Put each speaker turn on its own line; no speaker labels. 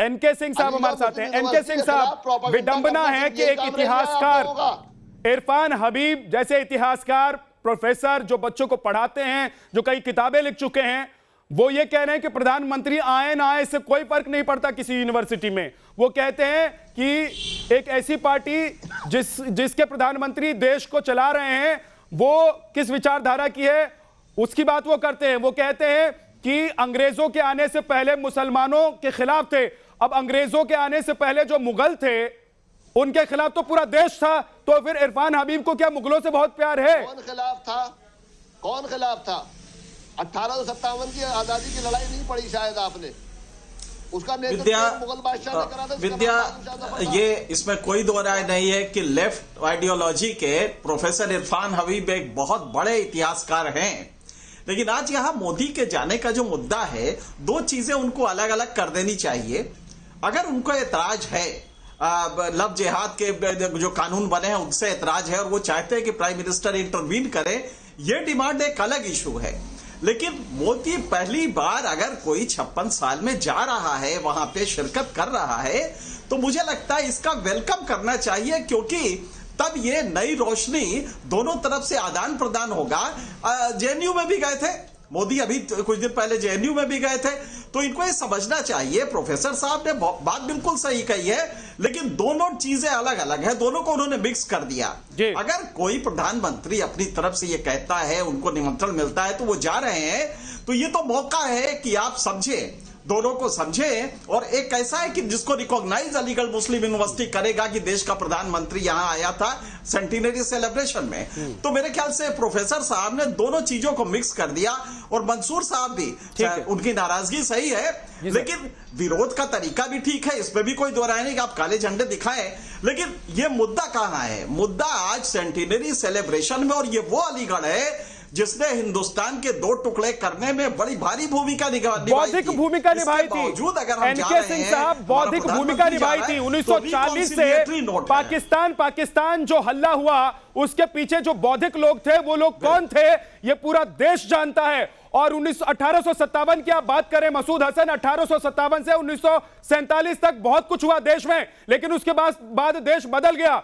N K Singh साहब हमारे साथ हैं। एनके सिंह साहब, विडंबना है कि एक इतिहासकार इरफान हबीब जैसे इतिहासकार, प्रोफेसर जो बच्चों को पढ़ाते हैं, जो कई किताबें लिख चुके हैं, वो ये कह रहे हैं कि प्रधानमंत्री आए ना आए इससे कोई फर्क नहीं पड़ता किसी यूनिवर्सिटी में। वो कहते हैं कि एक ऐसी पार्टी जिसके प्रधानमंत्री देश को चला रहे हैं वो किस विचारधारा की है उसकी बात वो करते हैं। वो कहते हैं कि अंग्रेजों के आने से पहले मुसलमानों के खिलाफ थे, अब अंग्रेजों के आने से पहले जो मुगल थे उनके खिलाफ तो पूरा देश था, तो फिर इरफान हबीब को क्या मुगलों से बहुत प्यार है?
कौन खिलाफ था? कौन खिलाफ था? 1857 की आजादी की लड़ाई नहीं पड़ी शायद आपने, उसका नेतृत्व मुगल बादशाह ने करा था।
विद्या, ये इसमें कोई दो राय नहीं है कि लेफ्ट आइडियोलॉजी के प्रोफेसर इरफान हबीब एक बहुत बड़े इतिहासकार हैं, लेकिन आज यहां मोदी के जाने का जो मुद्दा है, दो चीजें उनको अलग अलग कर देनी चाहिए। अगर उनको एतराज है लव जिहाद के जो कानून बने हैं उनसे एतराज है और वो चाहते हैं कि प्राइम मिनिस्टर इंटरवीन करे, ये डिमांड एक अलग इशू है। लेकिन मोदी पहली बार अगर कोई 56 साल में जा रहा है, वहां पे शिरकत कर रहा है, तो मुझे लगता है इसका वेलकम करना चाहिए, क्योंकि तब ये नई रोशनी दोनों तरफ से आदान प्रदान होगा। जेएनयू में भी गए थे मोदी, अभी कुछ दिन पहले जेएनयू में भी गए थे, तो इनको ये समझना चाहिए। प्रोफेसर साहब ने बात बिल्कुल सही कही है, लेकिन दोनों चीजें अलग अलग है, दोनों को उन्होंने मिक्स कर दिया। अगर कोई प्रधानमंत्री अपनी तरफ से ये कहता है, उनको निमंत्रण मिलता है तो वो जा रहे हैं, तो ये तो मौका है कि आप समझे, दोनों को समझे। और एक ऐसा है कि जिसको रिकॉग्नाइज अलीगढ़ मुस्लिम यूनिवर्सिटी करेगा कि देश का प्रधानमंत्री यहां आया था सेंटिनरी सेलिब्रेशन में। तो मेरे ख्याल से प्रोफेसर साहब ने दोनों चीजों को मिक्स कर दिया। और मंसूर साहब भी, उनकी नाराजगी सही है, लेकिन विरोध का तरीका भी ठीक है, इसमें भी कोई दो राय नहीं कि आप काले झंडे दिखाएं, लेकिन ये मुद्दा कहां है? मुद्दा आज सेंटिनरी सेलिब्रेशन में, और ये वो अलीगढ़ है जिसने हिंदुस्तान के दो टुकड़े करने में बड़ी भारी भूमिका निभाई,
बौद्धिक भूमिका निभाई थी। एनके सिंह साहब बौद्धिक भूमिका निभाई थी। 1940 से पाकिस्तान जो हल्ला हुआ उसके पीछे जो बौद्धिक लोग थे वो लोग कौन थे ये पूरा देश जानता है। और 1857 की आप बात करें, मसूद हसन, 1857 से 1947 तक बहुत कुछ हुआ देश में, लेकिन उसके बाद देश बदल गया।